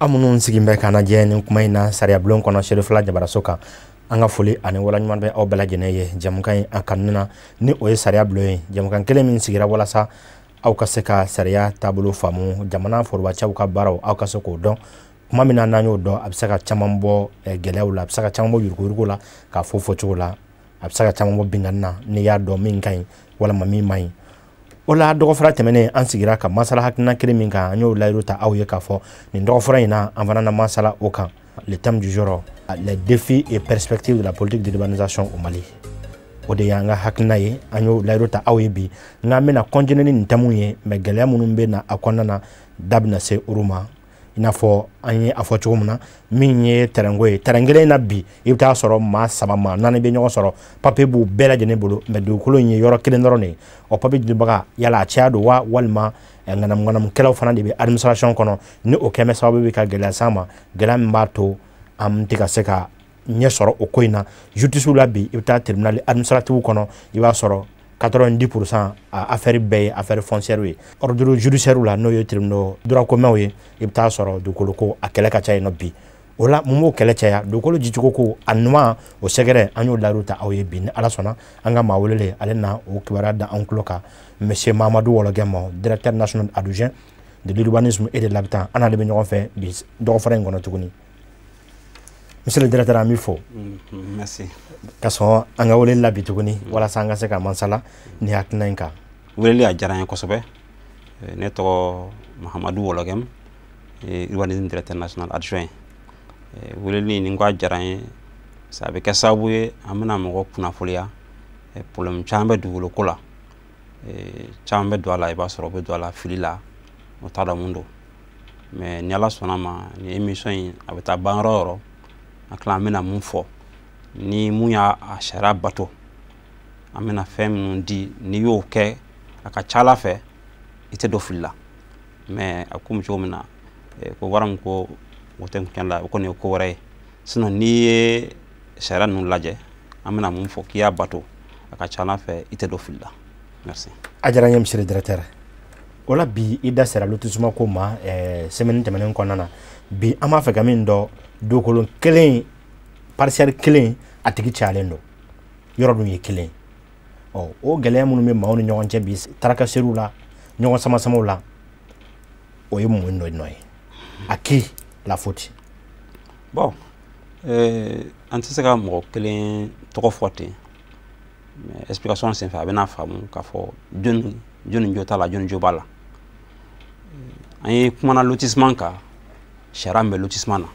amunun sigimbe kana je ni kuma ina Sariya Blon kono Cherifla jabara soka anga foli ani wala nyman be aw bela jene ye jamukan akanuna ni o ye Sariya Blon jamukan kele min sigira wala sa aw ka se ka Sariya tabulu famu jamana forwa chaw ka baraw aw ka se ko don kuma mina nanyo do absaka chamambo gelewla absaka chamambo yurko la ka fofo chola absaka chamambo binganna ni ya do min kan wala mami mai ola dogo fara temene an sigira ka masala hakina kele min kan anyo lairuta aw ye ka fo ni dogo fara ina anvana na masala o kan le thème du jour les défis et perspectives de la politique d'urbanisation au Mali o de yanga hakina ye anyo lairuta aw ye bi nga mena konjene ni ntamu ye me gele munun be na akonna na dabna se uruma ina fo anye afo chumuna minye terengwe terengele na bi ibta soro ma sabama nane be nyogo soro pape bu bela jene bulu me du kulo nye yoro kile ndorone o pape du baga yala chiado wa walma nganam kelaw fana de be administration kono ni o keme sababu be ka gela sama gela mbato am tika seka nye soro o koina justice la bi ibta tribunal administratif kono iba soro 90% affaire bay affaire foncière oui ordre judiciaire la no yotrino droit commun oui ibta soro du koloko akele ka chay no bi ola mumo kele chaya du kolo jichuko ko anwa o segere anyo la ruta awye bi ala sona anga mawolele alena o kibara da ankloka monsieur Mamadou Wologemo directeur national adjoint de l'urbanisme et de l'habitat ana le benyo fait bis do fere ngono tukuni. Monsieur le directeur Amifo. Merci. Kaso anga wole la bituguni wala sanga se ka mansala ni hakna nka wole a jaran ko sobe ne to Mahamadou Wologem urbanisme directeur national adjoint wole ni ngwa jaran sabe ka sabuye amana mo kuna folia problem chambe du wolo kola chambe do ala iba soro be do ala filila o tada mundo mais ni ala sonama ni émission abeta banroro akla mena munfo ni munya ashara bato amena fem di ni yo ke aka chala fe ite do filla mais akum jomina ko waram ko woten kala ko ne ko wore sino ni shara nun laje amena mum fo kiya bato aka chala fe ite do filla. Merci ajara monsieur le directeur ola bi ida sera lotissement ko ma semaine temenen konana bi ama fe gamin do kolon kelen partiel kelen atigi chalendo yoro dun ye kelen o gele munu me mawni nyon bi taraka serula nyon sama la o ye mu noy aki la faute bon antisaka mo kelen to fote mais explication c'est fait bena famu ka fo jeune jota la jeune jobala ay kuma lotissement ka sharambe lotissement na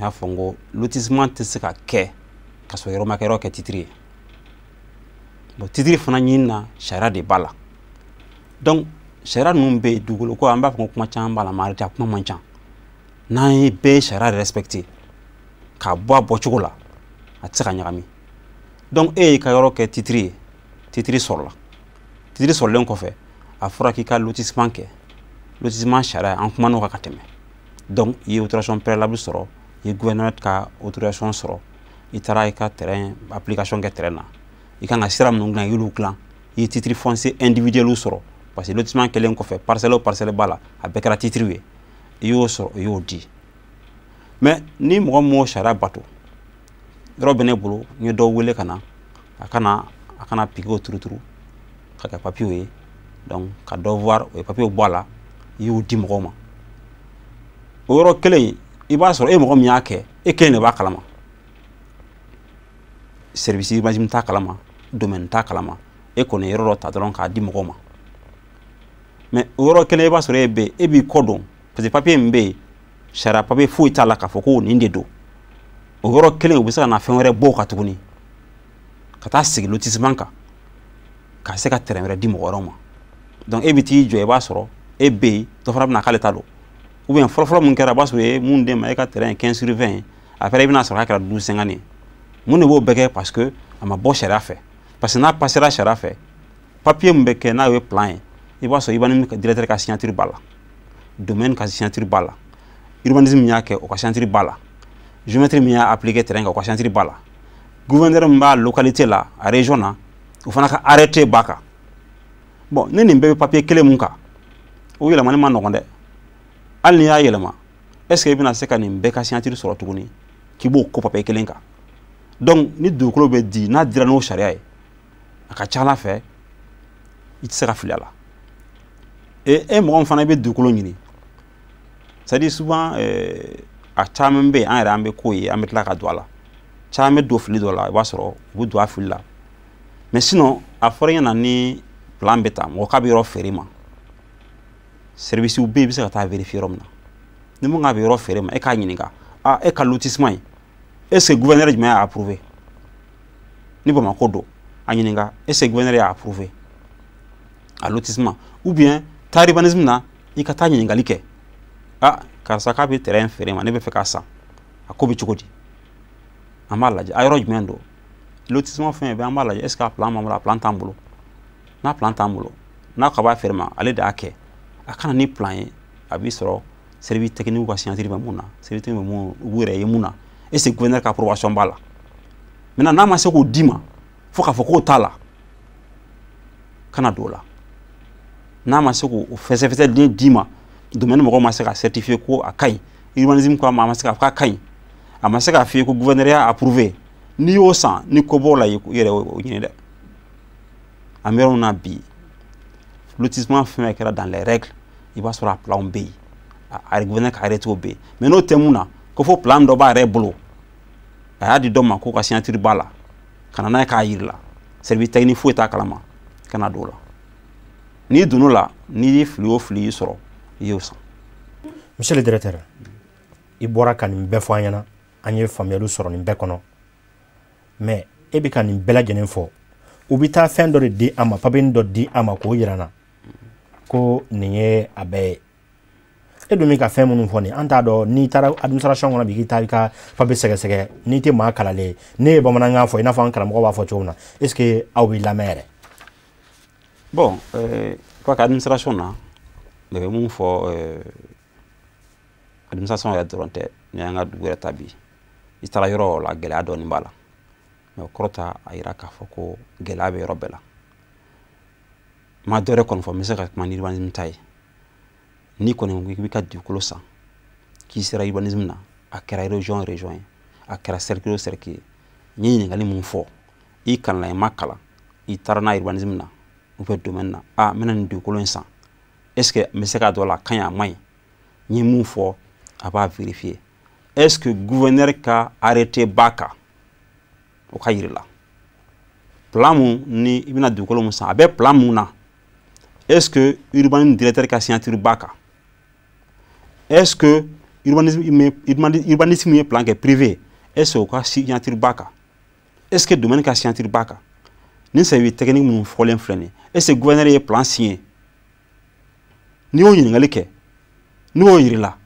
ya fongo lotissement tsika ke kaso yero makero ke titri bo titri fana nyina shara de bala donc shara numbe dugolo ko amba ko kuma chamba la marita kuma mancha na be shara respecté ka bo chokola atsika nyami donc ka yero ke titri sorla titri sorlen ko fe afura ki ka lotissement ke lotissement shara en kuma no ka kateme donc y autorisation préalable soro le gouvernement ka autorisation soro itara ka terrain application ke terrain na ikanga siram no nglan yulu clan yi titre foncier individuel soro parce que lotissement kelen ko fait parcelle bala avec la titre we yo soro yo di mais ni mo shara bato robene bulu ni do wele kana akana pico turu ka papier donc ka devoir o papier bola yo di mo ma oro kelen iba soro mo mi yake kene ba kalama service imagine ta kalama domaine ta kalama ko ne yoro ta don ka di mo ma mais oro kene ba soro be bi kodon parce que papier mbe shara papier fu itala ka foko ni ndedo oro kene ubisa na fenwere bo ka tuguni kata sigi lotissement ka se ka terrain di mo ma donc ti jo e ba soro be to fara na kale talo ou bien folo mun kera baso e mun de ma ka terrain 15/20 après ibina sora ka 12/50 mun ne bo beke parce que ama bo shara fait parce que na passera shara fait papier mbeke na we plan e baso ibani directeur ka signature bala domaine ka signature bala urbanisme nya ke o ka signature bala géométrie mia appliquer terrain ka signature bala gouverneur mba localité la a région na ou fana ka arrêter baka bon ne nimbe papier kele mun ka o yela mani ma no konde hali n'i y'a yɛlɛma est ce que i bɛna se ka nin bɛɛ ka signature sɔrɔ tuguni k'i b'o ko papier kelen kan donc ni dugukolo bɛ di n'a dira n'o sariya ye a ka ca Ala fɛ i tɛ se ka fili a la et mɔgɔ min fana i bɛ dugukolo ɲini c'est à dire souvent a caman bɛ yen an yɛrɛ an bɛ ko ye an bɛ tila ka don a la caman bɛ don fili dɔ la i b'a sɔrɔ u bɛ don a fili la mais sinon a fɔra i ɲɛna ni plan bɛ ta mɔgɔ k'a bɛ yɔrɔ feere ma service bɛ yen i bɛ se ka taa vérifier yɔrɔ min na ni mun k'a bɛ yɔrɔ feere ma e k'a ɲininka e ka lotissement in est ce que gouverneur jumɛn y'a approuvé ni Bamako don a ɲininka est ce que gouverneur y'a approuvé a lotissement ou bien taa urbanisme na i ka taa ɲininkali kɛ karisa k'a bɛ terrain feere ma ne bɛ fɛ k'a san a ko bɛ cogo di an b'a lajɛ a yɔrɔ jumɛn don lotissement fɛn bɛɛ an b'a lajɛ est ce que a plan b'an bolo a plan t'an bolo n'a plan t'an bolo n'a ka b'a feere ma ale de y'a kɛ a kana ni plan ye a b'i sɔrɔ service technique ka signature bɛ mun na service technique bɛ mun u yɛrɛ ye mun na est ce que gouverneur ka approbation b'a la maintenant n'a ma se k'o d'i ma fo k'a fɔ k'o t'a la kana don o la n'a ma se k'o fɛsɛfɛsɛ d'i ma domaine mɔgɔw ma se ka certifier ko a ka ɲi urbanisme ko a ma se k'a fɔ k'a ka ɲi a ma se k'a f'i ye ko gouverneur y'a approuvé n'i y'o san ni ko b'o la i yɛrɛ o ɲini dɛ an bɛ yɔrɔ min na bi lotissement fɛn fɛn kɛra dans les règles i b'a sɔrɔ a plan bɛ yen a gouverneur ka arrêté bɛ yen mais n'o tɛ mun na ko fo plan dɔ b'a yɛrɛ bolo a y'a di dɔ ma ko ka signature b'a la ka na n'a ye k'a yiri la service technique foyi t'a kalama kana don o la n'i donn'o la n'i ye fili o fili y'i sɔrɔ i y'o san. Monsieur le directeur i bɔra ka nin bɛɛ fɔ an ɲɛna an ye faamuyaliw sɔrɔ nin bɛɛ kɔnɔ mais e bɛ ka nin bɛɛ lajɛlen fɔ u bɛ taa fɛn dɔ de di an ma papier dɔ di an ma k'o yira an na ko nin ye a bɛɛ ye e dun bɛ ka fɛn minnu fɔ nin an t'a dɔn n'i taara administration kɔnɔ bi k'i taa i ka papier sɛgɛsɛgɛ n'i tɛ maa kalanlen ne ye bamanankan fɔ i n'a fɔ an karamɔgɔ b'a fɔ cogo min na est ce que aw b'i lamɛn yɛrɛ. Bon quoi qu'administration na ne bɛ mun fɔ administration yɛrɛ dɔrɔn tɛ ni an ka dugu yɛrɛ ta bi i taara yɔrɔ la gɛlɛya dɔɔni b'a la mais o kɔrɔ t'a a yira k'a fɔ ko gɛlɛya bɛ yɔrɔ bɛɛ la ma dɔ yɛrɛ kɔni fɔ n bɛ se ka kuma ni urbanisme ta ye n'i kɔni ko k'i bɛ ka dugukolo san k'i sera urbanisme na a kɛra région ye a kɛra cercle o cercle ye n ye ɲininkali mun fɔ i kalanna i ma kalan i taara n'a urbanisme na ou bien domaine na n bɛna nin dugukolo in san est ce que n bɛ se k'a dɔn a la a ka ɲi a man ɲi n ye mun fɔ a b'a vérifier est ce que gouverneur ka arrêté b'a kan o ka yiri la plan mun ni i bɛna dugukolo mun san a bɛ plan mun na est ce que urbanisme directeur ka signature b'a kan est ce que urbanisme ye plan kɛ privé est ce que o ka signature b'a kan est ce que domaine ka signature b'a kan ni service technique minnu fɔlen filɛ nin est ce que gouverneur ye plan signé n'i y'o ɲininkali kɛ n'o y'o yiri la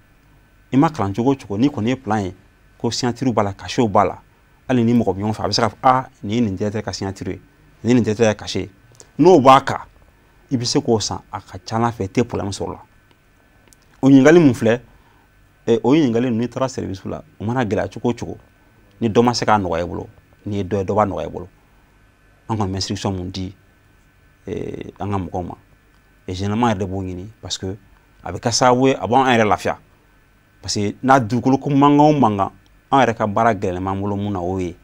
i ma kalan cogo o cogo n'i kɔni ye plan ye ko signature b'a la cachet b'a la hali ni mɔgɔ bɛ ɲɔgɔn fɛ a bɛ se k'a fɔ nin ye nin directeur ka signature ye nin ye nin directeur ka cachet n'o b'a kan i bɛ se k'o san a ka ca Ala fɛ i tɛ problème sɔrɔ la o ɲininkali mun filɛ o ɲininkali n'i taara service la o mana gɛlɛya cogo o cogo ni dɔ ma se k'a nɔgɔya i bolo n'i ye dɔ ye dɔ b'a nɔgɔya i bolo an kɔni bɛ instruction mun di an ka mɔgɔw ma et généralement yɛrɛ de b'o ɲini parce que a bɛ kɛ sababu ye a b'an yɛrɛ lafiya parce que n'a dugukolo ko mankan o mankan an yɛrɛ ka baara gɛlɛn b'an bolo mun na o ye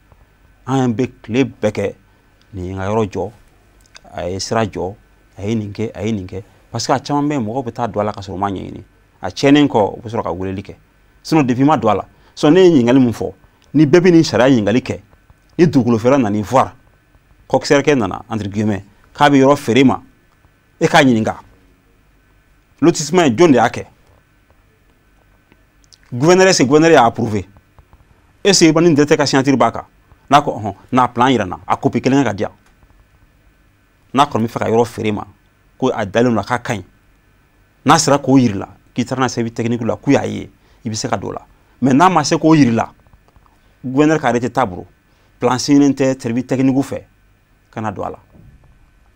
an bɛ tile bɛɛ kɛ nin ye n ka yɔrɔ jɔ a ye sira jɔ a ye nin kɛ parce que a caman bɛ yen mɔgɔw bɛ taa don a la ka sɔrɔ u ma ɲɛɲini a tiɲɛnen kɔ u bɛ sɔrɔ ka weleli kɛ sinon depuis ma don a la ne ye ɲininkali mun fɔ ni bɛɛ bɛ nin sariya ɲininkali kɛ ni dugukolo feere nana i voir commissaire kɛ nana entre guillemets k'a bɛ yɔrɔ feere ma e k'a ɲininka lotissement ye jɔn de y'a kɛ gouverneur est-ce que gouverneur y'a approuvé est-ce que urbanisme directeur ka signature b'a kan n'a ko n'a plan yira n na a copie kelen ka di yan n'a kɔni bɛ fɛ ka yɔrɔ feere ma ko a dalen don a k'a ka ɲi n'a sera k'o yiri la k'i taara n'a service technique la k'u y'a ye i bɛ se ka don o la mais n'a ma se k'o yiri la gouverneur ka arrêté t'a bolo plan signé tɛ service technique fɛ kana don a la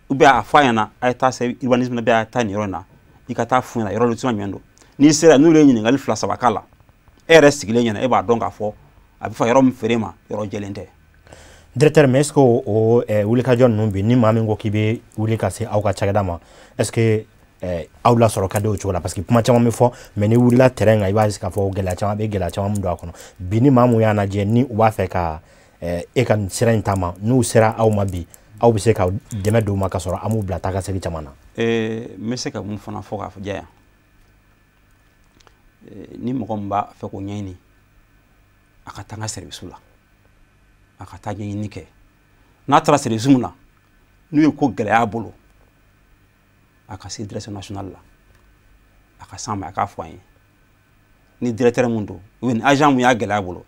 ou bien a fɔ a ɲɛna a ye taa urbanisme na bɛ a ye taa nin yɔrɔ in na i ka taa f'u ɲɛna yɔrɔ lotissement jumɛn don n'i sera n'u ye ɲininkali 2 3 k'a la e yɛrɛ sigilen ɲɛna e b'a dɔn k'a fɔ a bɛ fɔ yɔrɔ min feere ma yɔrɔ jɛlen tɛ. Directeur, mais est-ce que wulikajɔ ninnu bi ni maa min ko k'i bɛ wuli ka se aw ka cakɛda ma est-ce que aw la sɔrɔ ka di o cogo la parce que kuma caman bɛ fɔ mais ni wulila terrain kan i b'a ye k'a fɔ gɛlɛya caman bɛ gɛlɛya caman min don a kɔnɔ bi ni maa mun y'a lajɛ ni u b'a fɛ ka e ka sira in taama n'u sera aw ma bi aw bɛ se ka dɛmɛ d'u ma ka sɔrɔ an m'u bila taa ka segin caman na. n bɛ se ka mun fana fɔ k'a fɔ diya ni mɔgɔ min b'a fɛ k'o ɲɛɲini a ka taa n ka service la a ka taa ɲɛɲini kɛ n'a taara service min na n'u ye ko gɛlɛya bolo a ka se direction nationale la a ka s'an ma a k'a fɔ an ye ni directeur mun don ou bien ni agent mun y'a gɛlɛya bolo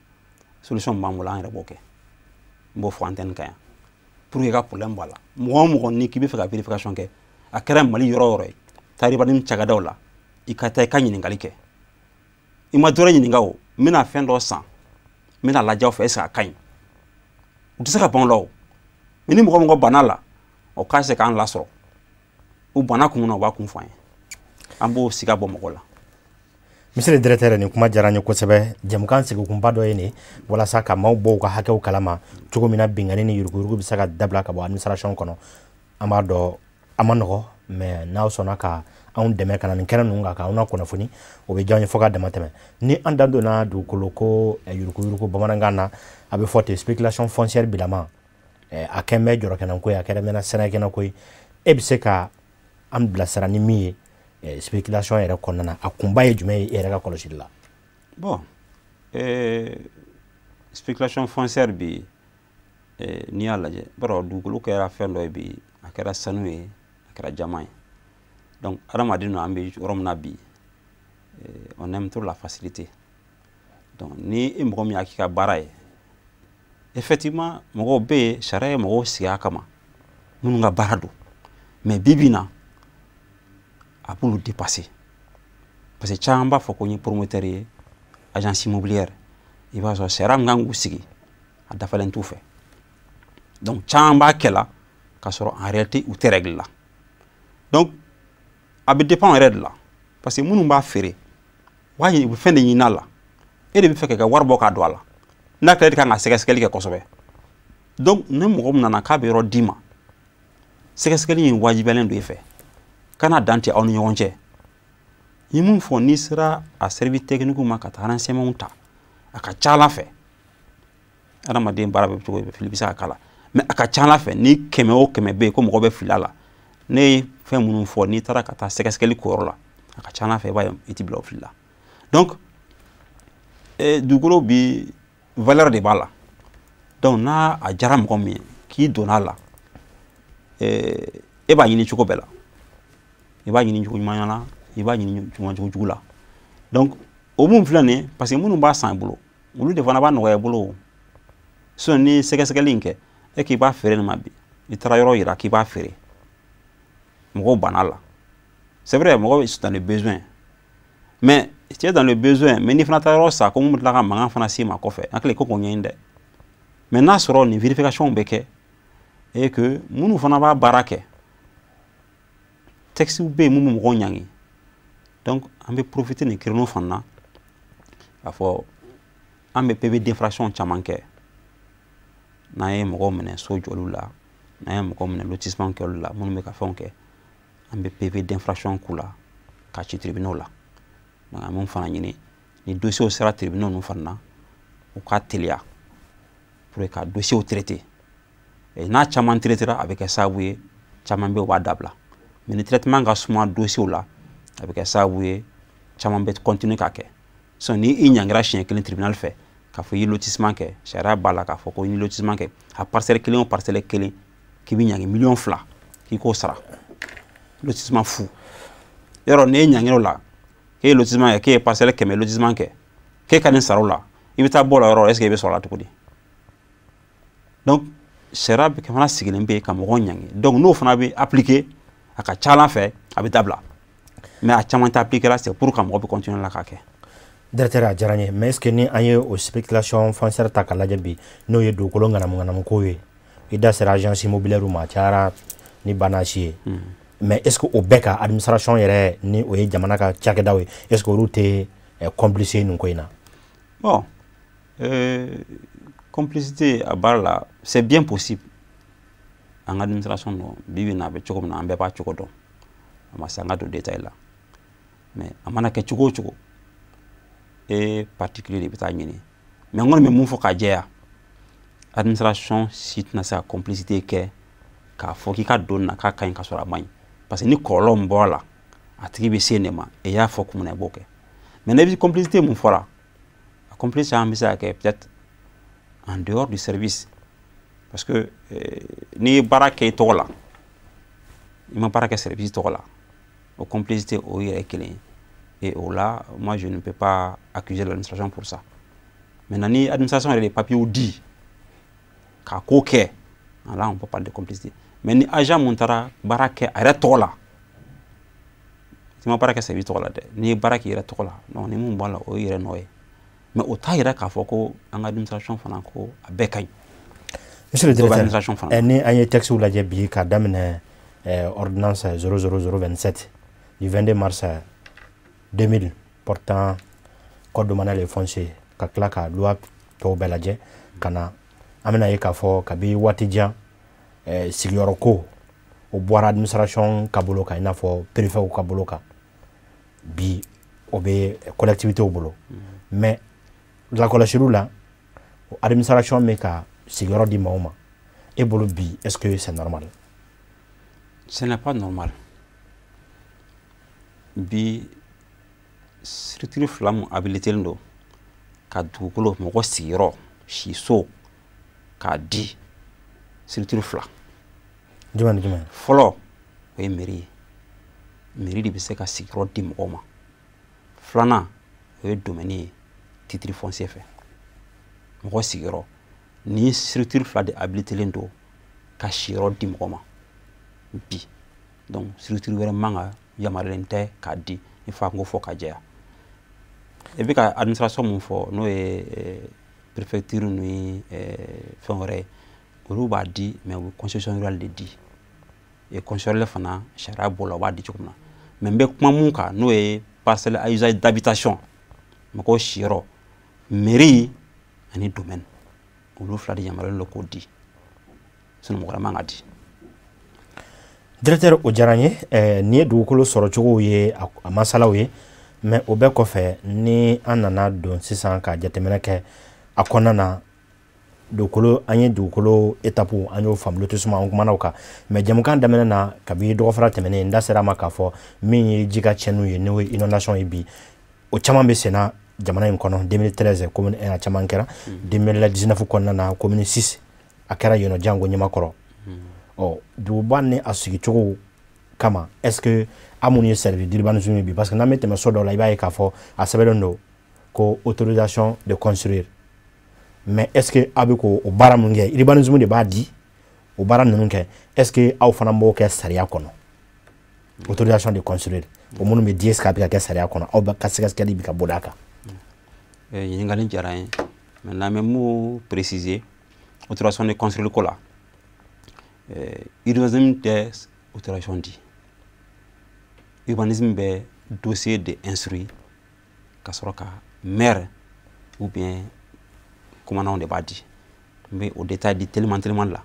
solution b'an bolo an yɛrɛ b'o kɛ n b'o fɔ antenne kan yan pour que i ka problème b'a la mɔgɔ o mɔgɔ ni k'i bɛ fɛ ka vérification kɛ a kɛra Mali yɔrɔ o yɔrɔ ye taaribani cakadaw la i ka taa i ka ɲininkali kɛ i ma dɔ wɛrɛ ɲininka o n bɛna fɛn dɔ san n bɛna lajɛ aw fɛ est-ce que a ka ɲi u tɛ se ka ban o la o mais ni mɔgɔ min ko banna la o k'a se k'an lasɔrɔ u banna kun na u b'a kun fɔ an ye an b'o siga bɔ mɔgɔ la. Monsieur le directeur ni kuma diyara n ye kosɛbɛ jɛmukan sigikunba dɔ ye nin walasa ka maaw bɔ u ka hakɛw kalama cogo min na bingani ni yuruguyurugu bɛ se ka dabila ka bɔ administration kɔnɔ an b'a dɔn a ma nɔgɔ mais n'aw sɔnna ka anw dɛmɛ ka na nin kɛnɛ ninnu kan k'anw na kunnafoni o bɛ diya an ye fo ka dama tɛmɛ ni an da donna dugukolo ko yuruguyurugu bamanankan na a bɛ fɔ ten spéculation foncière bilama a kɛn bɛ jɔrɔkɛnɛ ko ye a kɛra mɛna sɛnɛkɛnɛ ko ye e bɛ se ka an bilasira ni min ye spéculation yɛrɛ kɔnɔna na a kunba ye jumɛn ye e yɛrɛ ka kɔlɔsili la. Bon spéculation foncière bi n'i y'a lajɛ baro dugukolo kɛra fɛn dɔ ye bi a kɛra sanu ye a kɛra jama ye donc adamaden an bɛ yɔrɔ min na bi on aime trop la facilité donc ni e mɔgɔ min y'a k'i ka baara ye effectivement mɔgɔw bɛ yen sariya ye mɔgɔw sigi a kama minnu ka baara don mais bibi in na a b'olu dépasser parce que caman b'a fɔ ko n ye promoteur ye agence immobilière i b'a sɔrɔ sariya min kan k'u sigi a dafalen t'u fɛ donc caman b'a kɛla k'a sɔrɔ en réalité u tɛ règle la donc a bɛ dépend yɛrɛ de la parce que minnu b'a feere u b'a ɲini u bɛ fɛn de ɲini a la e de bɛ fɛ k'i ka wari bɔ k'a don a la n'a kɛra e de kan ka sɛgɛsɛgɛli kɛ kosɛbɛ donc ni mɔgɔ min nana k'a bɛ yɔrɔ d'i ma sɛgɛsɛgɛli in wajibiyalen don i fɛ kana dan tɛ aw ni ɲɔgɔn cɛ n ye mun fɔ n'i sera a service technique ma ka taa renseignements ta a ka ca Ala fɛ adamaden baara bɛ cogo fili bɛ se ka k'a la mais a ka ca Ala fɛ ni kɛmɛ o kɛmɛ bɛ yen ko mɔgɔ bɛ fili a la ne ye fɛn minnu fɔ n'i taara ka taa sɛgɛsɛgɛli kɛ yɔrɔ la a ka ca Ala fɛ i b'a ye i tɛ bila o fili la donc dugukolo bi valeur de b'a la donc n'a a diyara mɔgɔ min ye k'i donna a la e b'a ɲini cogo bɛɛ la i b'a ɲini cogo ɲuman na i b'a ɲini cogo jugu la donc o mun filɛ nin ye parce que minnu b'a san i bolo olu de fana b'a nɔgɔya i bolo sinon ni sɛgɛsɛgɛli in kɛ e k'i b'a feere nin ma bi i taara yɔrɔ yira k'i b'a feere mɔgɔw banna la c'est vrai mɔgɔ est dans le besoin mais tu es dans le besoin mais n'i fana taara yɔrɔ sa ko mun bɛ tila ka mankan fana s'i ma kɔfɛ an hakili ko k'o ɲɛɲini dɛ mais n'a sɔrɔ nin vérification bɛ kɛ et que minnu fana b'a baara kɛ texte bɛ yen mun bɛ mɔgɔw ɲangi donc an bɛ profiter nin créneau fana na k'a fɔ an bɛ PV d'infraction caman kɛ n'an ye mɔgɔw minɛ so jɔliw la n'an ye mɔgɔw minɛ lotissement kɛliw la minnu bɛ ka fɛnw kɛ an bɛ PV d'infraction k'u la k'a ci tribunal la donc an bɛ mun fana ɲini ni dossier sera tribunal ninnu fana na u ka teliya pour que ka dossier traiter et n'a caman traiter a bɛ kɛ sababu ye caman bɛ u b'a dabila mais ni traitement ka suma dossier la a bɛ kɛ sababu ye caman bɛ continuer k'a kɛ sinon ni i ɲangira siɲɛ kelen tribunal fɛ k'a fɔ i ye lotissement kɛ sariya b'a la k'a fɔ ko i ye lotissement kɛ a parcelle kelen o parcelle kelen k'i bɛ ɲangi million 2 k'i k'o sara lotissement fu yɔrɔ ni e ɲangira o la k'e ye lotissement kɛ k'e ye parcelle 100 lotissement kɛ k'e ka nin sara o la i bɛ taa bɔ o la yɔrɔ est-ce que i bɛ sɔrɔ a la cogo di donc sariya bɛ fana sigilen bɛ ka mɔgɔw ɲangi donc n'o fana bɛ appliquer a ka ca Ala fɛ a bɛ dabila mais a caman tɛ appliquer la c'est pour que mɔgɔ bɛ continuer la k'a kɛ. Directeur a diyara n ye mais est ce que ni an ye o spéculation foncière ta k'a lajɛ bi n'o ye dugukolo ŋanamu ko ye i da sera agence immobilière ma a cayara ni banasi ye mais est ce que o bɛɛ ka administration yɛrɛ ni o ye jamana ka cakɛdaw ye est ce que olu tɛ complice nin ko in na. Bon complicité a baara la c'est bien possible an ka administration dɔn bibi na a bɛ cogo min na an bɛɛ b'a cogo dɔn ma se an ka don détail la mais a mana kɛ cogo o cogo particulier de bɛ taa ɲini mais n kɔni bɛ mun fɔ ka jɛya administration si tɛna se ka complicité kɛ k'a fɔ k'i ka don na k'a ka ɲi ka sɔrɔ a man ɲi parce que ni kɔlɔlɔ min bɔra la a tigi bɛ se ne ma et y'a fɔ kun min na i b'o kɛ mais ne bɛ complicité mun fɔra a complicité an bɛ se ka kɛ peut-être en dehors du service parce que n'i ye baara kɛ i tɔgɔ la i ma baara kɛ service tɔgɔ la o complicité o yɛrɛ kelen et au là moi je ne peux pas accuser l'administration pour ça maintenant ni administration yɛrɛ de papier di k'a ko kɛ là on peut parler de complicité mais ni agent mun taara baara kɛ a yɛrɛ tɔgɔ la i ma baara kɛ service tɔgɔ la dɛ n'i ye baara kɛ i yɛrɛ tɔgɔ la donc ni mun b'a la o ye yɛrɛ nɔ ye mais o t'a yɛrɛ k'a fɔ ko an ka administration fana ko a bɛɛ ka ɲi. Monsieur le directeur, ni an ye texte lajɛ bi k'a daminɛ ordonnance 00027 du 22 mars 2000 portant code domanial et foncier ka tila ka loi tɔw bɛɛ lajɛ ka na an bɛna ye k'a fɔ kabi waati jan sigiyɔrɔ ko o bɔra administration ka bolo kan i n'a fɔ préfet ka bolo kan bi o bɛ collectivité bolo mais lakɔlɔsiliw la administration bɛ ka sigiyɔrɔ di maaw ma e bolo bi est-ce que c'est normal? Ce n'est pas normal. Bi structure fila mun habilitelen don ka dugukolo mɔgɔ sigiyɔrɔ siso k'a di structure fila. Jumɛn ni jumɛn? Fɔlɔ o ye mairie ye. Mairie de bɛ se ka sigiyɔrɔ di mɔgɔw ma. Filanan o ye domaine ye titre foncier fɛ. Mɔgɔ sigiyɔrɔ ni structure fila de habilitelen don ka sigiyɔrɔ di mɔgɔ ma. Bi donc structure wɛrɛ man ka yamaruyalen tɛ k'a di il faut ko fɔ ka jɛya. Et puis ka administration mun fɔ n'o ye préfecture ni fɛn wɛrɛ ye olu b'a di mais u bɛ concession rurale de di et concession rurale fana sariya b'o la u b'a di cogo min na mais n bɛ kuma mun kan n'o ye parcelle à usage d'habitation mɔgɔw siyɔrɔ mairie ani domaine olu fila de yamaruyalen don k'o di sinon mɔgɔ wɛrɛ man ka di. Directeur o diyara n ye ni ye dugukolo sɔrɔ cogow ye a masalaw ye mais o bɛɛ kɔfɛ ni an nana don sisan ka jateminɛ kɛ a kɔnɔna na dugukolo an ye dugukolo étape an y'o faamu tɛ suma an kumana o kan mais jamukan daminɛ na kabi dɔgɔfara tɛmɛnen n da sera ma k'a fɔ min ye ji ka tiɲɛniw ye n'o ye inondation ye bi o caman bɛ senna jamana in kɔnɔ 2013 commune 1 a caman kɛra 2019 kɔnɔna na commune 6 a kɛra yen nɔ jango ɲamakɔrɔ duguba ni a sigicogo kama est-ce que amun ye service d'urbanisme bi parce que n'an bɛ tɛmɛ so dɔ la i b'a ye k'a fɔ a sɛbɛnlen don ko autorisation de construire mais est-ce que a bɛ k'o baara min kɛ urbanisme de b'a di o baara ninnu kɛ est-ce que aw fana b'o kɛ sariya kɔnɔ autorisation de construire o minnu bɛ di est-ce que a bɛ ka kɛ sariya kɔnɔ aw bɛ ka sɛgɛsɛgɛli bɛ ka bɔ a kan. Ɲininkali diyara n ye maintenant n bɛ mun préciser autorisation de construire ko la urbanisme tɛ autorisation di urbanisme bɛ dossier de instruit ka sɔrɔ ka maire ou bien commandant de b'a di n bɛ o détail di tellement la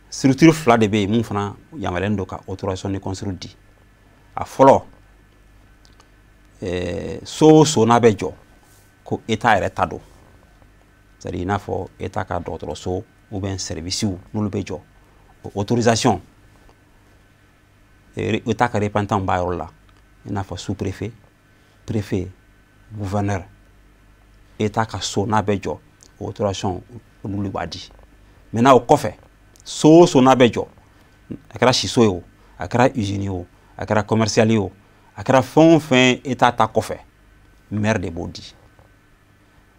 structure fila de bɛ yen mun fana yamaruyalen don ka autorisation de construire di a fɔlɔ so o so n'a bɛ jɔ ko état yɛrɛ ta don c'est-à-dire i n'a fɔ état ka dɔgɔtɔrɔso ou bien service n'olu bɛ jɔ autorisation état ka représentant b'a yɔrɔ la i n'a fɔ sous-préfet préfet gouverneur état ka so n'a bɛ jɔ autorisation olu b'a di maintenant o kɔfɛ so o so n'a bɛ jɔ a kɛra siso ye o a kɛra usine ye o a kɛra commercial ye o a kɛra fɛn o fɛn état ta kɔfɛ maire de b'o di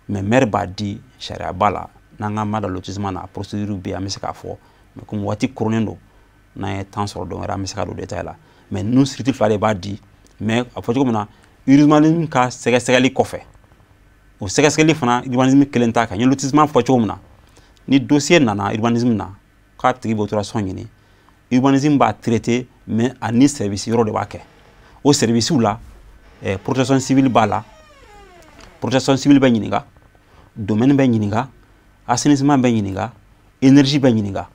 mais maire b'a di sariya b'a la n'an ka ma da lotissement na procédure bɛ yen an bɛ se k'a fɔ mais comme waati koronnen don n'an ye temps sɔrɔ don wɛrɛ an bɛ se ka don détail la mais ninnu structure fila de b'a di mais a fɔ cogo min na urbanisme ka sɛgɛsɛgɛli kɔfɛ o sɛgɛsɛgɛli fana urbanisme kelen t'a kan n ye lotissement fɔ cogo min na ni dossier nana urbanisme na k'a tigi bɛ autorisation ɲini urbanisme b'a traité mais ani service yɔrɔ de b'a kɛ o service la protection civile b'a la protection civile bɛ ɲininka domaine bɛ ɲininka assainissement bɛ ɲininka énergie bɛ ɲininka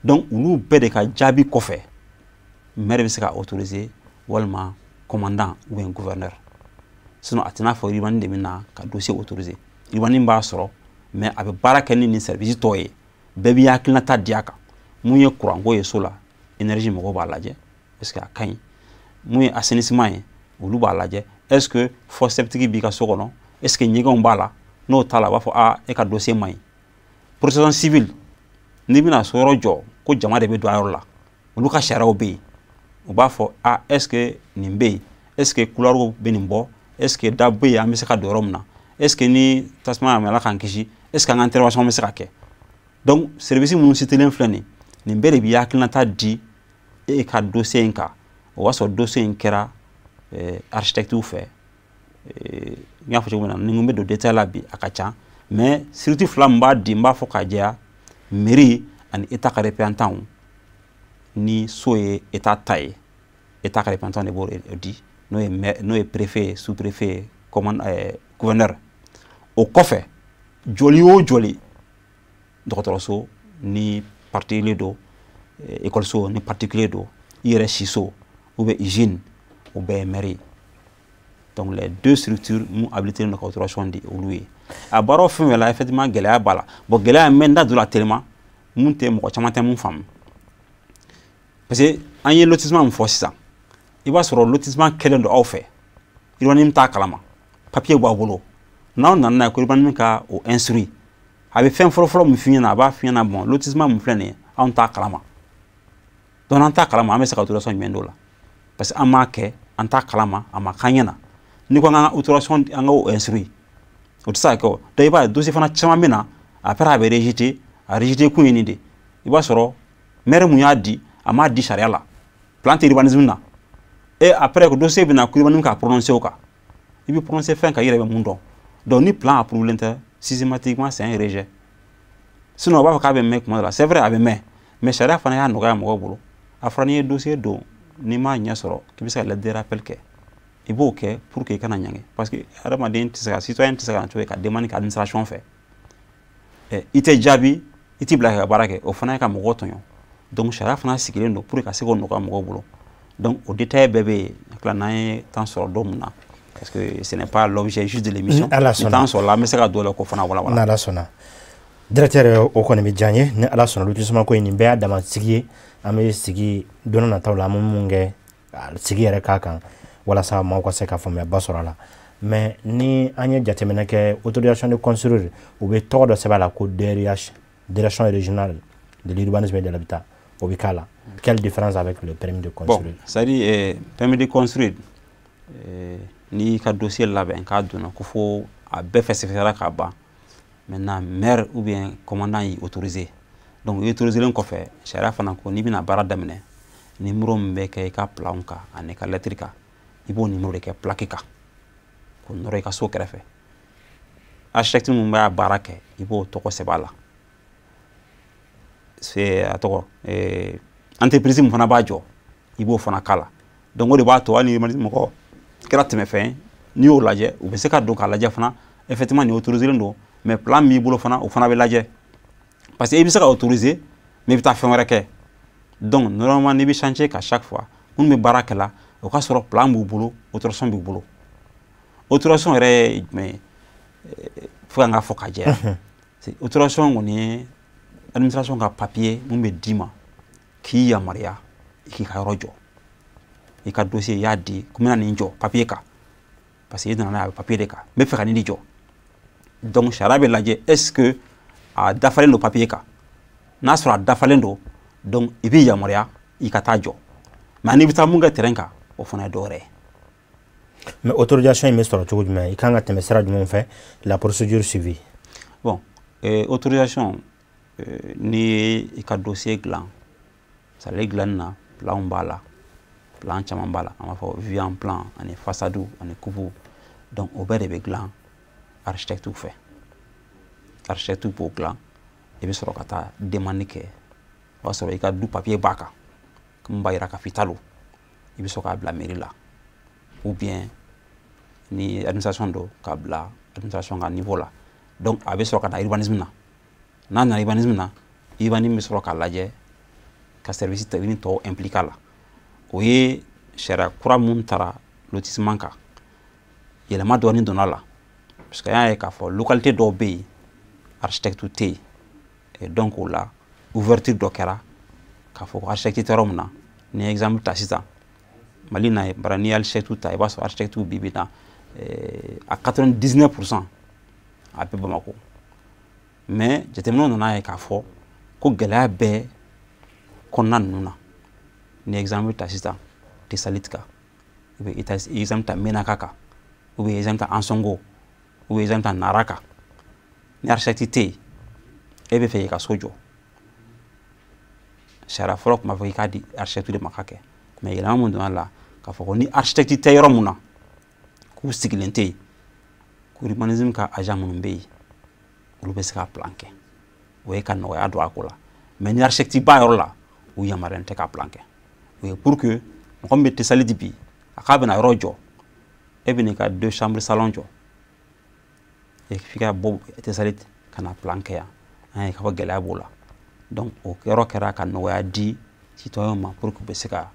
donc olu bɛɛ de ka jaabi kɔfɛ maire bɛ se ka autoriser walma commandant ou bien gouverneur. Sinon a tɛna fɔ Iribani de bɛna ka dossier autoriser. Iribani b'a sɔrɔ mais a bɛ baara kɛ ni service tɔ ye. Bɛɛ b'i hakilinata di a kan. Mun ye courant ko ye so la, énergie mɔgɔw b'a lajɛ est-ce que a kaɲi. Mun ye assainissement ye, olu b'a lajɛ est-ce que fosse septique b'i ka so kɔnɔ, est-ce que ɲɛgɛnw b'a la. N'o t'a la a b'a fɔ e ka dossier man ɲi. Protection civile n'i bɛna so yɔrɔ jɔ ko jama de bɛ don a yɔrɔ la, olu ka sariyaw bɛ yen. U b'a fɔ est-ce que nin bɛ yen, est-ce que couloir bɛ nin bɔ, est-ce que da bɛ yen an bɛ se ka don yɔrɔ min na, est-ce que ni tasuma y'a Ala k'an kisi, est-ce que an ka intervention bɛ se ka kɛ. Donc service minnu citelen filɛ nin bɛɛ de b'i hakilinata di e ka dossier in kan. O b'a sɔrɔ dossier in kɛra architecte fɛ. N y'a fɔ cogo min na ni n bɛ don détail la bi a ka ca mais surtout fila min b'a di n b'a fɔ k'a jɛya mairie ani état ka représentant ni so ye état ta ye état ka représentant de b'o di n'o ye préfet sous-préfet gouverneur. O kɔfɛ joli o joli dɔgɔtɔrɔso ni particulier do écoleso ni particulier do i yɛrɛ siso ou bien usine ou bien mairie. Donc les deux structures m'ont habilité dans la autorisation de louer. À baro femme là effectivement gɛlɛya b'a la. Bon gɛlɛya mɛ da la tellement mun tɛ mɔgɔ caman tɛ mun faamu. Parce que an ye lotissement min fɔ sisan i b'a sɔrɔ lotissement kɛlen do aw fɛ. Iribani min t'a kalama. Papier b'a bolo. N'aw nana n'a ye ko Iribani min ka o instruit. A bɛ fɛn fɔlɔ min f'i ɲɛna a b'a f'i ɲɛna bon lotissement min filɛ nin ye anw t'a kalama. Donc an t'a kalama an bɛ se ka autorisation jumɛn d'o la. Parce que an m'a kɛ an t'a kalama a ma k'an ɲɛna. Ni ko an ka autorisation an ka o instruit o tɛ se ka kɛ o. Donc i b'a ye dossier fana caman bɛ na après a bɛ rejeté a rejeté kun ye nin de i b'a sɔrɔ maire mun y'a di a m'a di sariya la plan tɛ urbanisme na et après ko dossier bɛ na ko urbanisme ka prononcer o kan i bɛ prononcer fɛn kan i yɛrɛ bɛ mun dɔn. Donc ni plan approuvé tɛ systématiquement c'est un rejet. Sinon a b'a fɔ k'a bɛ mɛn kuma dɔ la c'est vrai a bɛ mɛn mais sariya fana y'a nɔgɔya mɔgɔw bolo a fɔra n'i ye dossier don n'i m'a ɲɛ sɔrɔ k'i bɛ se ka lettre de rappel kɛ. I b'o kɛ pour que i kana ɲangi parce que adamaden tɛ se ka citoyen tɛ se ka na cogo ka demande kɛ administration fɛ i tɛ jaabi i t'i bila ka baara kɛ o fana ye ka mɔgɔw tɔɲɔ. Donc sariya fana sigilen don pour que ka se k'o nɔgɔya mɔgɔw bolo. Donc o détail bɛɛ bɛ yen tila n'an ye temps sɔrɔ don min na parce que ce n'est pas l'objet juste de l'émission ni temps sɔrɔla an bɛ se ka don o la k'o fana walawala. N'Ala sɔnna directeur o kɔni bɛ diya n ye ni Ala sɔnna lotissement ko in nin bɛɛ y'a dama sigi ye an bɛ sigi don n'a nataw la an bɛ mun kɛ sigi yɛrɛ k'a kan walasa maaw ka se ka faamuyaba sɔrɔ a la mais ni an ye jateminɛ kɛ autorisation de construire u bɛ tɔgɔ dɔ sɛbɛn a la ko DRH direction régionale de l'urbanisme et de l'habitat o bɛ k'a la. Quelle différence avec le permis de construire? Bon c'est-à-dire permis de construire ni ka dossier labɛn k'a donna ko fo a bɛɛ fɛsɛfɛsɛra k'a ban maintenant maire ou bien commandant y'i autorisé donc i autoriselen kɔfɛ sariya fana ko n'i bɛna baara daminɛ numéro min bɛ kɛ i ka plan kan ani ka lettre kan i b'o numéro de kɛ plaque kan k'o nɔrɔ i ka so kɛrɛfɛ architecte min b'a baara kɛ i b'o tɔgɔ sɛbɛn a la c'est a tɔgɔ entreprise min fana b'a jɔ i b'o fana k'a la donc o de b'a to hali ni mɔgɔ kɛra tɛmɛfɛn n'i y'o lajɛ u bɛ se ka don k'a lajɛ fana effectivement ni autoriselen don mais plan b'i bolo fana o fana bɛ lajɛ parce que i bɛ se ka autoriser mais i bɛ taa fɛn wɛrɛ kɛ donc normalement n'i bɛ chantier ka chaque fois minnu bɛ baara kɛ la o ka sɔrɔ plan b'u bolo autorisation b'u bolo autorisation yɛrɛ ye jumɛn fo ka fɔ ka jɛya autorisation kɔni ye administration ka papier mun bɛ d'i ma k'i yamaruya i k'i ka yɔrɔ jɔ i ka dossier i y'a di ko n bɛna nin jɔ papier kan parce que i nana n'a ye a bɛ papier de kan n bɛ fɛ ka nin de jɔ donc sariya bɛ lajɛ est-ce que a dafalen don papier kan n'a sɔrɔ a dafalen don donc i bɛ yamaruya i ka taa jɔ mais n'i bɛ taa mun kɛ terrain kan o fana ye dɔ wɛrɛ ye. Mais autorisation in bɛ sɔrɔ cogo jumɛn i kan ka tɛmɛ sira jumɛn fɛ la procédure suivie? Bon autorisation n'i ye i ka dossier dilan ale dilanni na plan b'a la plan caman b'a la an b'a fɔ vian plan ani façade ani coupe donc o bɛɛ de bɛ dilan architecte fɛ architecte b'o dilan i bɛ sɔrɔ ka taa demande kɛ o b'a sɔrɔ i ka du papier b'a kan mun b'a jira k'a fɔ i ta don i bɛ sɔrɔ k'a bila mairie la ou bien ni administration do k'a bila administration ka niveau la donc a bɛ sɔrɔ ka na urbanisme na n'a nana urbanisme na urbanisme bɛ sɔrɔ k'a lajɛ ka service technique tɔw impliqué a la o ye sariya kura mun tara lotissement kan yɛlɛma dɔɔni donna la parce que an y'a ye k'a fɔ localité dɔw bɛ yen architecte tɛ yen et donc o la ouverture dɔ kɛra k'a fɔ ko architecte tɛ yɔrɔ min na ni ye exemple ta sisan Mali na ye bara n'i ye architecte ta i b'a sɔrɔ architecte bi bi na à 99% a bɛ Bamako mais jateminɛw nana ye k'a fɔ ko gɛlɛya bɛ kɔnɔna ninnu na ni ye exemple ta sisan Tesalit kan ou bien exemple ta Menaka kan ou bien exemple ta Ansongo ou bien exemple ta Nara kan ni architecte tɛ yen e bɛ fɛ i ka so jɔ sariya fɔlɔ tun b'a fɔ k'i k'a di architecte de ma ka kɛ mais yɛlɛma mun donna la k'a fɔ ko ni architecte tɛ yɔrɔ mun na k'u sigilen tɛ yen ko urbanisme ka agent minnu bɛ yen olu bɛ se ka plan kɛ o ye ka nɔgɔya don a ko la mais ni architecte ba yɔrɔ la u yamaruyalen tɛ ka plan kɛ o ye pour que mɔgɔ min bɛ Tesalit bi a k'a bɛna yɔrɔ jɔ e bɛ n'i ka 2 chambres salon jɔ et f'i ka bɔ Tesalit ka na plan kɛ yan an ye k'a fɔ gɛlɛya b'o la donc o yɔrɔ kɛra ka nɔgɔya di citoyen ma pour que u bɛ se ka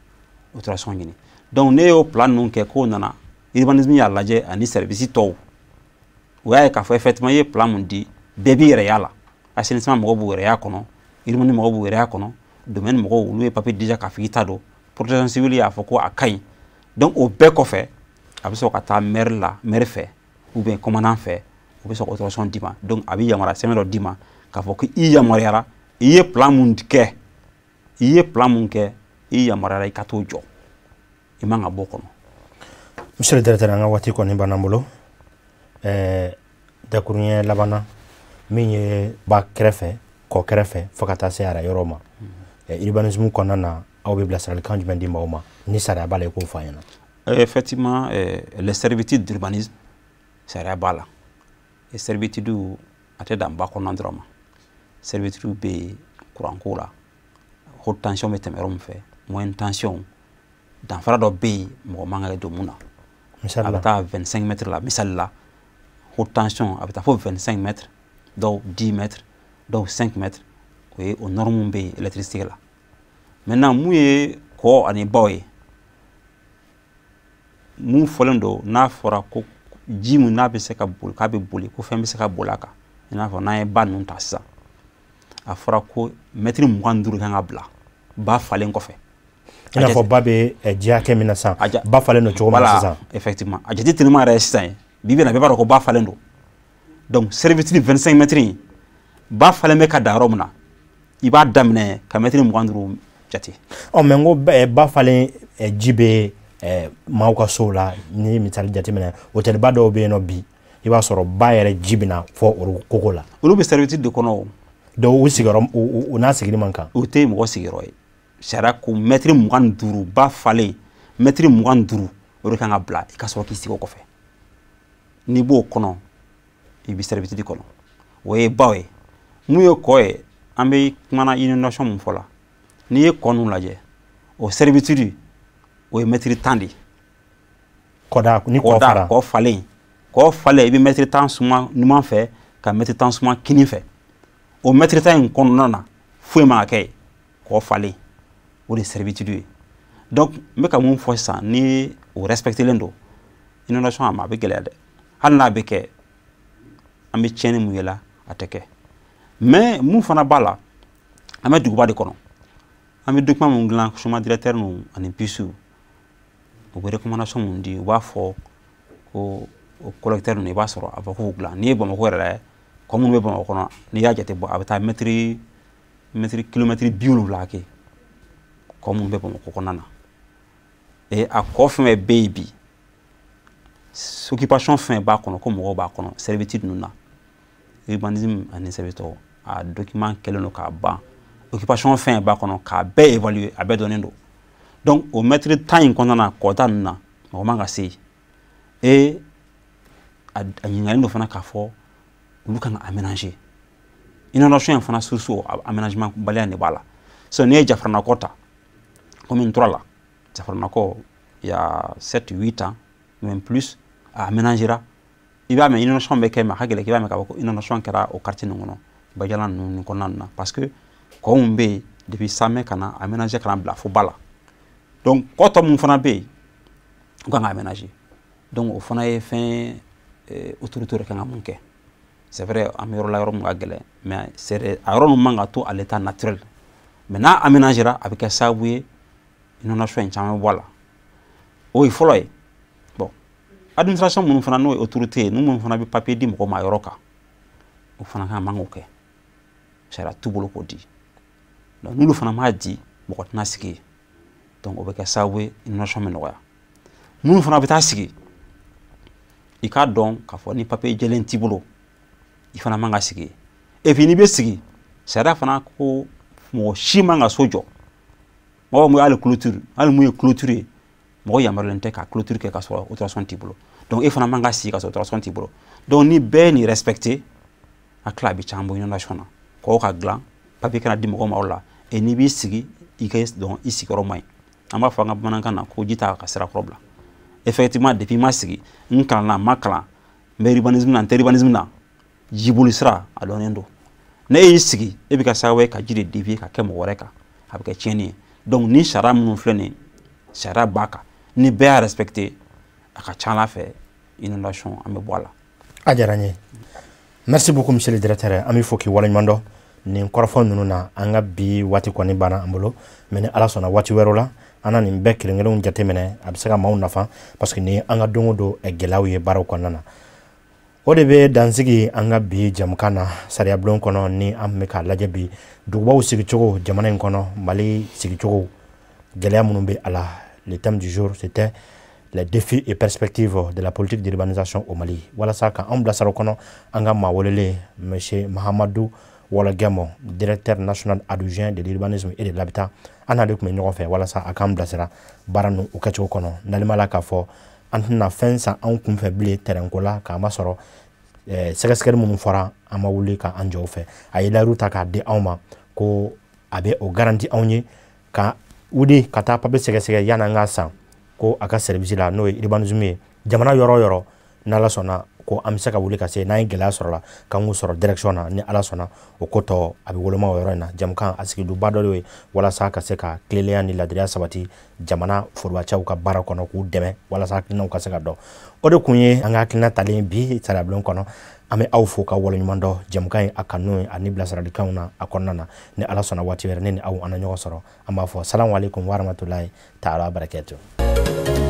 autorisation ɲini donc ne y'o plan ninnu kɛ k'o nana urbanisme y'a lajɛ ani service tɔw o y'a ye k'a fɔ effectivement i ye plan mun di bɛɛ b'i yɛrɛ y'a la assainissement mɔgɔw b'u yɛrɛ y'a kɔnɔ urbanisme mɔgɔw b'u yɛrɛ y'a kɔnɔ domaine mɔgɔw olu ye papier déjà k'a fɔ i ta don protection civile y'a fɔ ko a ka ɲi donc o bɛɛ kɔfɛ a bɛ sɔrɔ ka taa maire la maire fɛ ou bien commandant fɛ o bɛ sɔrɔ autorisation d'i ma donc a bɛ yamaruya sɛbɛn dɔ d'i ma k'a fɔ ko i yamaruyara i ye plan mun kɛ i yamaruyara i ka t'o jɔ i man ka bɔ o kɔnɔ. Monsieur le directeur an ka waati kɔni banna n bolo dakuruɲɛ labanna min ye ba kɛrɛfɛ kɔ kɛrɛfɛ fo ka taa se ara yɔrɔ ma urbanisme kɔnɔna na aw bɛ bilasiralikan jumɛn di maaw ma ni sariya b'a la i k'o fɔ an ɲɛna. Effectivement les servitudes d'urbanisme sariya b'a la et servitude a tɛ dan ba kɔnɔna dɔrɔn ma servitude bɛ kuranko la haute tension bɛ tɛmɛ yɔrɔ min fɛ moyenne tension danfara dɔ bɛ yen mɔgɔ man ka don mun na a bɛ taa 25 mètres la misali la haute tension a bɛ taa fo 25 mètres dɔw 10 mètres dɔw 5 mètres o ye o norme bɛ yen électricité la maintenant mun ye kɔ ani baw ye mun fɔlen don n'a fɔra ko ji mun n'a bɛ se ka boli k'a bɛ boli ko fɛn bɛ se ka boli a kan i n'a fɔ n'an ye ba ninnu ta sisan a fɔra ko mètre 25 kan ka bila ba falen kɔfɛ i n'a fɔ ba bɛ ji hakɛ min na sisan ba falen don cogo min na sisan effectivement a jate teliman yɛrɛ ye sisan ye bi bi in na bɛɛ b'a dɔn ko ba falen don donc servitude 25 mètres in ba falen bɛ ka da yɔrɔ min na i b'a daminɛ ka mètre 25 jate mais n ko ba falen ji bɛ maaw ka sow la ni misali jateminɛ hôtel ba dɔw bɛ yen nɔ bi i b'a sɔrɔ ba yɛrɛ ji bɛna fɔ o koko la olu bɛ servitude de kɔnɔ o donc u sigiyɔrɔ u n'a sigili man kan o tɛ mɔgɔ sigiyɔrɔ ye sariya ko mètre 25 ba falen mètre 25 o de kan ka bila i ka sɔrɔ k'i sigi o kɔfɛ n'i b'o kɔnɔ i bɛ servitude kɔnɔ o ye baw ye mun ye kɔ ye an bɛ kumana inondation mun fɔ la n'i ye kɔ ninnu lajɛ o servitude o ye mètre 10 de kɔda ni kɔ fara kɔ falen i bɛ mètre 10 suma ɲuman fɛ ka mètre 10 suma kini fɛ o mètre 10 in kɔnɔna na foyi man ka kɛ kɔ falen o de servitude ye donc n bɛ ka mun fɔ sisan ni o respectelen don inondation a ma a bɛ gɛlɛya dɛ hali n'a bɛ kɛ an bɛ tiɲɛni mun ye la a tɛ kɛ mais mun fana b'a la an bɛ duguba de kɔnɔ an bɛ document mun dilan chemin directeur ninnu ani PISU u bɛ recommandation mun di u b'a fɔ ko o collecteur ninnu i b'a sɔrɔ a bɛ k'u dilan n'i ye Bamako yɛrɛ kɔ minnu bɛ Bamako kɔnɔ n'i y'a jate bɔ a bɛ taa kilomètre 70 kɛ kɔ minnu bɛ Bamako kɔnɔna na et a kɔ fɛn fɛn bɛ yen bi occupation fɛn b'a kɔnɔ ko mɔgɔw b'a kɔnɔ servitude ninnu na urbanisme ani service tɔw a document kɛlen don k'a ban occupation fɛn b'a kɔnɔ k'a bɛɛ évaluer a bɛɛ dɔnnen don donc o mètre 10 in kɔnɔna na kɔta ninnu na mɔgɔ man ka se yen et a ɲininkali dɔ fana k'a fɔ olu kan ka aménager inondation in fana source aménagement baliya de b'a la so n'i ye Jafarinakɔ ta commune 3 la Jafarinakɔ il y a 7-8 ans même plus a aménagera i b'a mɛn inondation bɛ kɛ mais a ka gɛlɛn k'i b'a mɛn k'a fɔ ko inondation kɛra o quartier ninnu kɔnɔ Badiala ninnu kɔnɔna na parce que kɔ min bɛ yen depuis samɛ ka na aménager ka na bila fo ba la donc kɔ tɔ mun fana bɛ yen on kan aménager donc au fana ye fin autorité kan mun kɛ c'est vrai am yoro la yoro mun gagele mais c'est a yoro manga to à l'état naturel mais n'a aménagera avec un savoir inondation en chama voilà o il faut bon administration mun fana no autorité nous mun fana bi papier di mo ma yoro ka o fana kan mango ke sera tout bolo ko di donc nous le fana ma di mo ko tna siki donc o be ka savoir inondation me noya nous fana bi ta siki i ka don ka fo ni papier jelen ti bolo i fana manga siki et puis ni be siki sera fana ko mo shima nga sojo mo mo ale clôture ale mo clôturer mo yamarlente ka clôture ke ka so autorisation tibulo donc e fana manga si ka so autorisation tibulo donc ni be ni respecter a club chambo inondation ko ka glan papier kana di mo ma wala et ni bi sigi i ka donc ici ko romay amba fa nga bananka na ko jita ka sera problème effectivement depuis ma sigi nkala makala mais urbanisme na urbanisme na jibuli sera alonendo ne yisigi e bi ka sawe ka jide devi ka kemo woreka abika cheni donc ni shara mun flene shara baka ni be a respecter aka chala fe inondation ame bola ajaranye merci beaucoup monsieur le directeur ami foki wala mando ni korofon nunu na anga bi wati ko ni bana ambulo mene ala sona wati werola ana ni bekre ngelo njate mene abisaka mawu nafa parce que ni anga dongo do e gelawi baro ko nana odebe dansigi anga bi jamkana Sariya Blon kono ni ameka lajebi dubaw sigi chogo jamana kono Mali sigi chogo gelea munumbe ala le thème du jour c'était les défis et perspectives de la politique d'urbanisation au Mali wala saka ambla saro kono anga mawolele monsieur Mahamadou wala gamo directeur national adjoint de l'urbanisme et de l'habitat ana de kuma ñogo fe wala sa akam blasera baranu u kacho kono nalimala ka fo antna fensa an kum fe bile terrain ko la ka ma soro segasker mun fora ama wuli ka anjo fe ayila ruta ka de awma ko abe o garanti awnye ka wudi kata pabe segasege yana ngasa ko aka service la no urbanisme jamana yoro yoro nala sona ko amsa ka wuli ka se na ngela soro la ka ngu soro direction na ni ala sona o koto abi woloma yoro na jamkan asiki du badore wala sa ka se ka clé ni la dria sabati jamana forwa cha ka bara kono ku deme wala sa klina ka se ka do o de kunye anga klina talen bi Sariya Blon kono ame awfo ka wolo nyumando jamkan akanu ani blasara de kauna akonnana ni ala sona wati were ni awu ananyo soro ama fo assalamu alaikum wa rahmatullahi ta'ala barakatuh